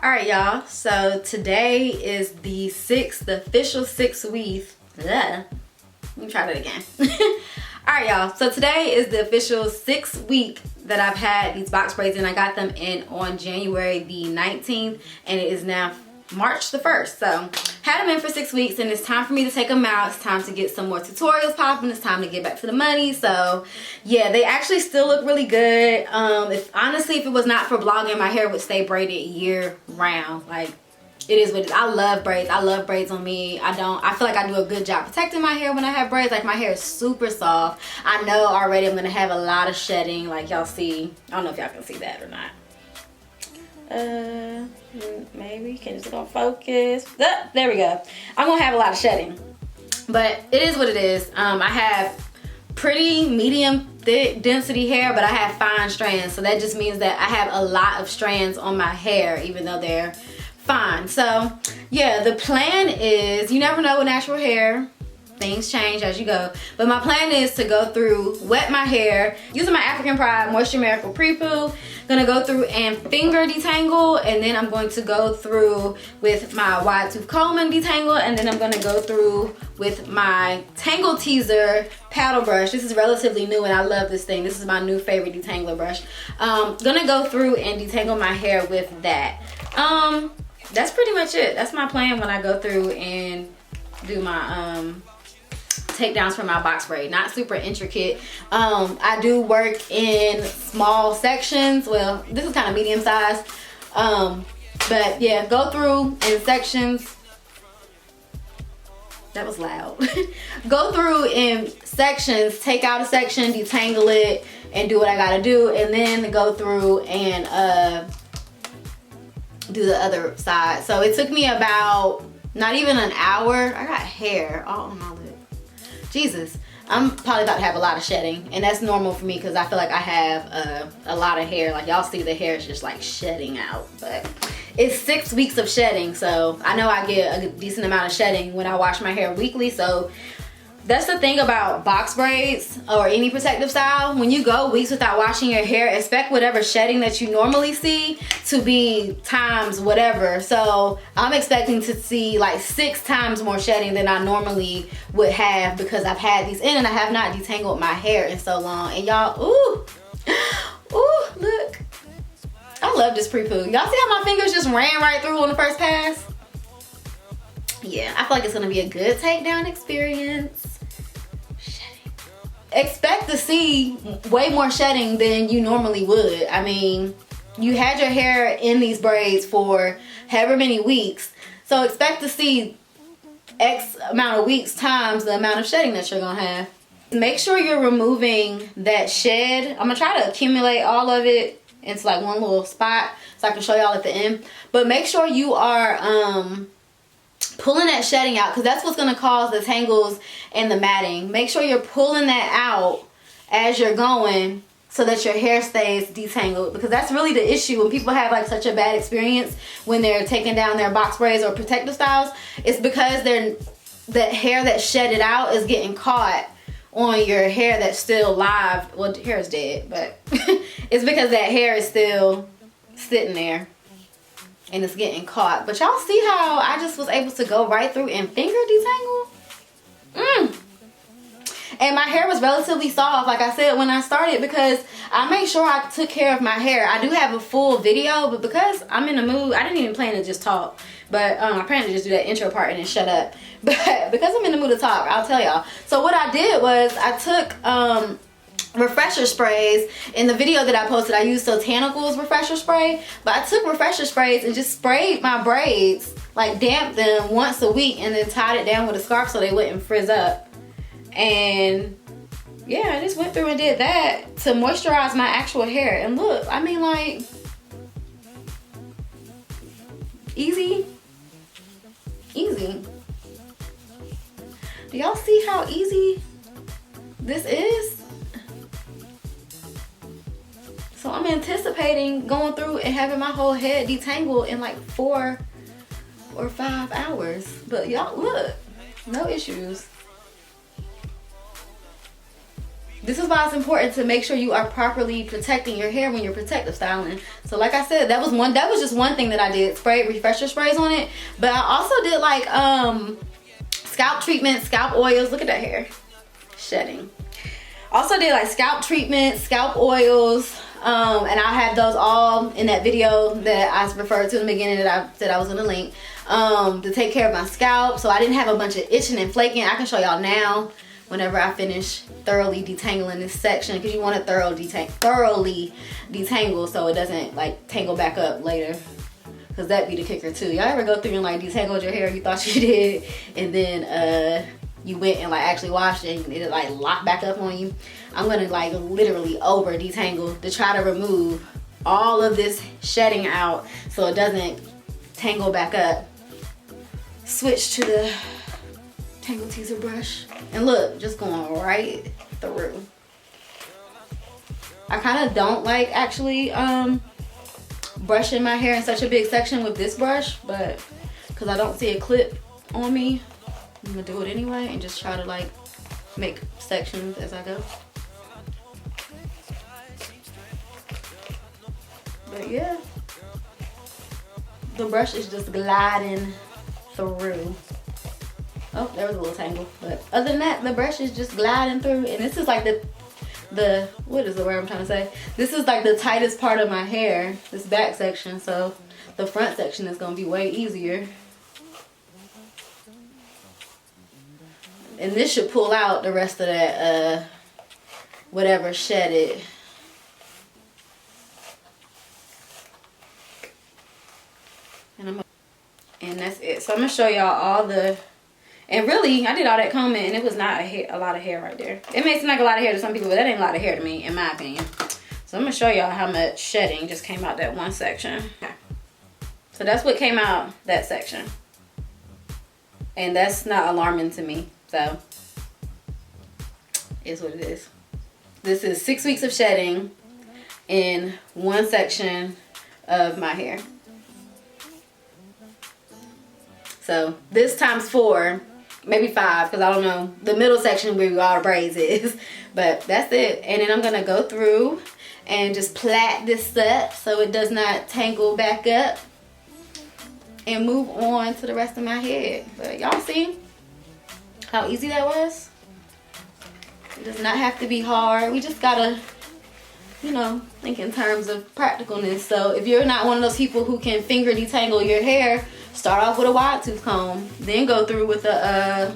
All right, y'all. So today is the official 6th week. Let me try that again. All right, y'all. So today is the official 6th week that I've had these box braids, and I got them in on January the 19th, and it is now March the 1st. So had them in for 6 weeks, and it's time for me to take them out. It's time to get some more tutorials popping. It's time to get back to the money. So yeah, they actually still look really good. Honestly, if it was not for vlogging, my hair would stay braided year round. Like, it is what it is. I love braids. I love braids on me. I feel like I do a good job protecting my hair when I have braids. Like, my hair is super soft. I know already I'm gonna have a lot of shedding, like y'all see. I don't know if y'all can see that or not. Maybe can just go focus. There we go. I'm gonna have a lot of shedding, but it is what it is. I have pretty medium thick density hair, but I have fine strands, so that just means that I have a lot of strands on my hair, even though they're fine. So yeah, the plan is, you never know with natural hair, things change as you go, but my plan is to go through, wet my hair using my African Pride Moisture Miracle Pre-Poo. Gonna go through and finger detangle, and then I'm going to go through with my wide tooth comb and detangle, and then I'm gonna go through with my Tangle Teaser paddle brush. This is relatively new and I love this thing. This is my new favorite detangler brush. Gonna go through and detangle my hair with that. That's pretty much it. That's my plan when I go through and do my takedowns for my box braid. Not super intricate. I do work in small sections. Well, this is kind of medium size. But yeah, go through in sections. That was loud. Go through in sections, take out a section, detangle it, and do what I gotta do, and then go through and do the other side. So it took me about not even an hour. I got hair all on my lip. Jesus, I'm probably about to have a lot of shedding, and that's normal for me because I feel like I have a lot of hair. Like, y'all see the hair is just like shedding out, but it's 6 weeks of shedding, so I know I get a decent amount of shedding when I wash my hair weekly. So that's the thing about box braids or any protective style. When you go weeks without washing your hair, expect whatever shedding that you normally see to be times whatever. So I'm expecting to see like 6 times more shedding than I normally would have, because I've had these in and I have not detangled my hair in so long. And y'all, ooh, look. I love this pre-poo. Y'all see how my fingers just ran right through on the first pass? Yeah, I feel like it's gonna be a good takedown experience. Shedding. Expect to see way more shedding than you normally would. I mean, you had your hair in these braids for however many weeks, so expect to see X amount of weeks times the amount of shedding that you're gonna have. Make sure you're removing that shed. I'm gonna try to accumulate all of it into like one little spot so I can show y'all at the end. But make sure you are pulling that shedding out, because that's what's going to cause the tangles and the matting. Make sure you're pulling that out as you're going so that your hair stays detangled, because that's really the issue when people have like such a bad experience when they're taking down their box braids or protective styles. It's because the hair that shedded out is getting caught on your hair that's still live. Well, hair is dead, but it's because that hair is still sitting there and it's getting caught. But y'all see how I just was able to go right through and finger detangle? And my hair was relatively soft, like I said when I started, because I made sure I took care of my hair. I do have a full video, but because I'm in the mood, I didn't even plan to just talk. But I plan to just do that intro part and then shut up. But because I'm in the mood to talk, I'll tell y'all. So what I did was I took refresher sprays. In the video that I posted, I used Tangled's refresher spray, but I took refresher sprays and just sprayed my braids, like damped them once a week, and then tied it down with a scarf so they wouldn't frizz up. And yeah, I just went through and did that to moisturize my actual hair. And look, I mean, like, easy. Do y'all see how easy this is? So I'm anticipating going through and having my whole head detangled in like 4 or 5 hours. But y'all, look, no issues. This is why it's important to make sure you are properly protecting your hair when you're protective styling. So like I said, that was just one thing that I did. Sprayed refresher sprays on it. But I also did like scalp treatment, scalp oils. Look at that hair shedding. Also did like scalp treatment, scalp oils. And I'll have those all in that video that I referred to in the beginning that I said I was gonna link, to take care of my scalp. So I didn't have a bunch of itching and flaking. I can show y'all now whenever I finish thoroughly detangling this section, because you want to thoroughly detangle so it doesn't like tangle back up later, because that be the kicker too. Y'all ever go through and like detangled your hair you thought you did, and then you went and like actually washed it and it like locked back up on you? I'm gonna like literally over detangle to try to remove all of this shedding out so it doesn't tangle back up. Switch to the Tangle teaser brush, and look, just going right through. I kind of don't like actually brushing my hair in such a big section with this brush, but because I don't see a clip on me, I'm gonna do it anyway and just try to like make sections as I go. But yeah, the brush is just gliding through. Oh, there was a little tangle, but other than that, the brush is just gliding through. And this is like the what is the word I'm trying to say? This is like the tightest part of my hair, this back section. So the front section is gonna be way easier. And this should pull out the rest of that whatever shedded. And that's it. So I'm gonna show y'all all the. And really, I did all that combing and it was not a lot of hair right there. It may seem like a lot of hair to some people, but that ain't a lot of hair to me, in my opinion. So I'm gonna show y'all how much shedding just came out that one section. Okay. So that's what came out that section. And that's not alarming to me. So, it's what it is. This is 6 weeks of shedding in one section of my hair. So, this times 4. Maybe 5, because I don't know the middle section where all the braids is, but that's it. And then I'm gonna go through and just plait this up so it does not tangle back up, and move on to the rest of my head. But y'all see how easy that was? It does not have to be hard. We just gotta, you know, think in terms of practicalness. So if you're not one of those people who can finger detangle your hair, start off with a wide tooth comb, then go through with a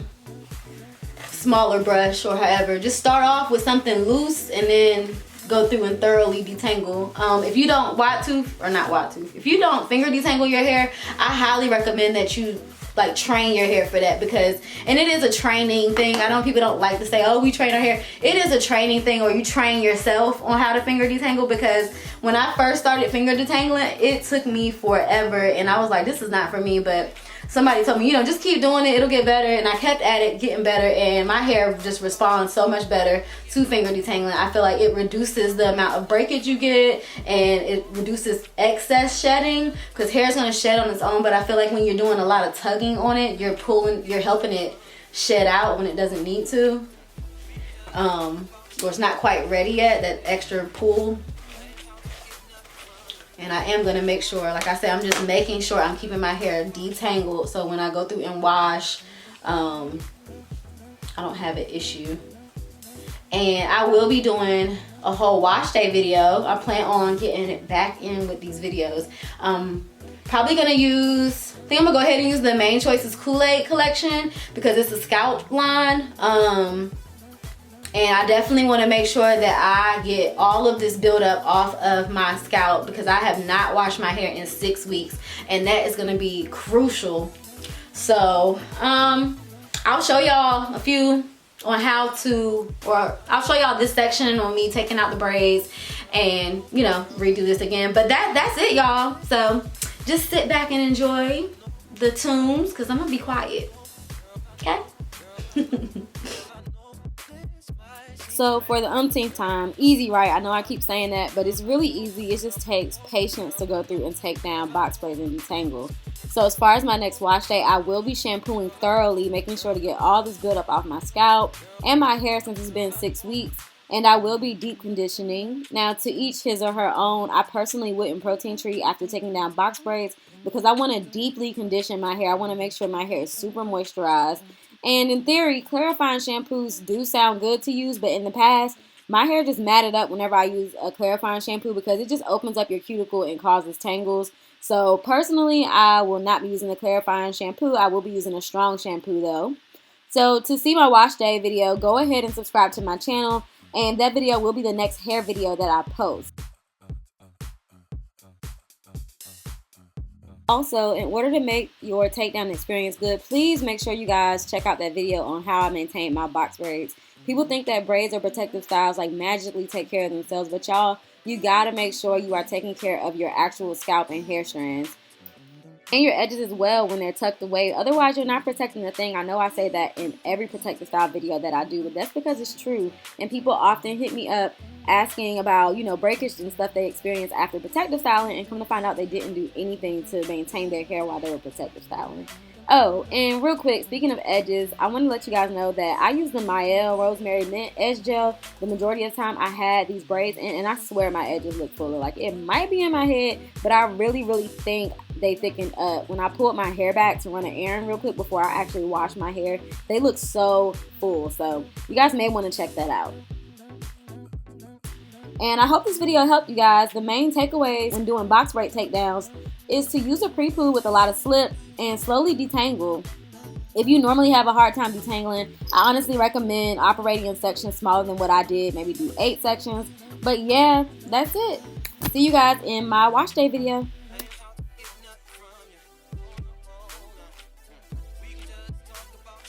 smaller brush or however. Just start off with something loose and then go through and thoroughly detangle. If you don't if you don't finger detangle your hair, I highly recommend that you like train your hair for that, because, and it is a training thing. I know people don't like to say, oh, we train our hair. It is a training thing, or you train yourself on how to finger detangle, because when I first started finger detangling, it took me forever and I was like, this is not for me. But somebody told me, you know, just keep doing it, it'll get better. And I kept at it, getting better, and my hair just responds so much better to finger detangling. I feel like it reduces the amount of breakage you get, and it reduces excess shedding, because hair is going to shed on its own, but I feel like when you're doing a lot of tugging on it, you're helping it shed out when it doesn't need to, or it's not quite ready yet, that extra pull. And I am going to make sure, like I said, I'm just making sure I'm keeping my hair detangled, so when I go through and wash, I don't have an issue. And I will be doing a whole wash day video. I plan on getting it back in with these videos. Probably going to use, I think I'm going to go ahead and use the Main Choices Kool-Aid collection, because it's a scalp line. And I definitely want to make sure that I get all of this buildup off of my scalp, because I have not washed my hair in 6 weeks, and that is going to be crucial. So I'll show y'all a few on how to, or I'll show y'all this section on me taking out the braids and, you know, redo this again. But that's it, y'all. So just sit back and enjoy the tunes, because I'm going to be quiet. Okay? So for the umpteenth time, easy, right? I know I keep saying that, but it's really easy. It just takes patience to go through and take down box braids and detangle. So as far as my next wash day, I will be shampooing thoroughly, making sure to get all this buildup off my scalp and my hair, since it's been 6 weeks. and I will be deep conditioning. Now, to each his or her own. I personally wouldn't protein treat after taking down box braids because I want to deeply condition my hair. I want to make sure my hair is super moisturized. And in theory, clarifying shampoos do sound good to use, but in the past, my hair just matted up whenever I use a clarifying shampoo because it just opens up your cuticle and causes tangles. So personally, I will not be using a clarifying shampoo. I will be using a strong shampoo though. So to see my wash day video, go ahead and subscribe to my channel, and that video will be the next hair video that I post. Also, in order to make your takedown experience good, please make sure you guys check out that video on how I maintain my box braids. People think that braids or protective styles like magically take care of themselves, but y'all, you gotta make sure you are taking care of your actual scalp and hair strands. And your edges as well when they're tucked away. Otherwise, you're not protecting the thing. I know I say that in every protective style video that I do, but that's because it's true. And people often hit me up asking about, breakage and stuff they experience after protective styling, and come to find out they didn't do anything to maintain their hair while they were protective styling. Oh, and real quick, speaking of edges, I want to let you guys know that I use the Mielle Rosemary Mint Edge Gel. The majority of the time I had these braids in, and I swear my edges look fuller. Like, it might be in my head, but I really, really think they thickened up. When I pulled my hair back to run an errand real quick before I actually wash my hair, they look so full. So you guys may want to check that out. And I hope this video helped you guys. The main takeaways when doing box braid takedowns is to use a pre-poo with a lot of slip and slowly detangle. If you normally have a hard time detangling, I honestly recommend operating in sections smaller than what I did, maybe do 8 sections. But yeah, that's it. See you guys in my wash day video.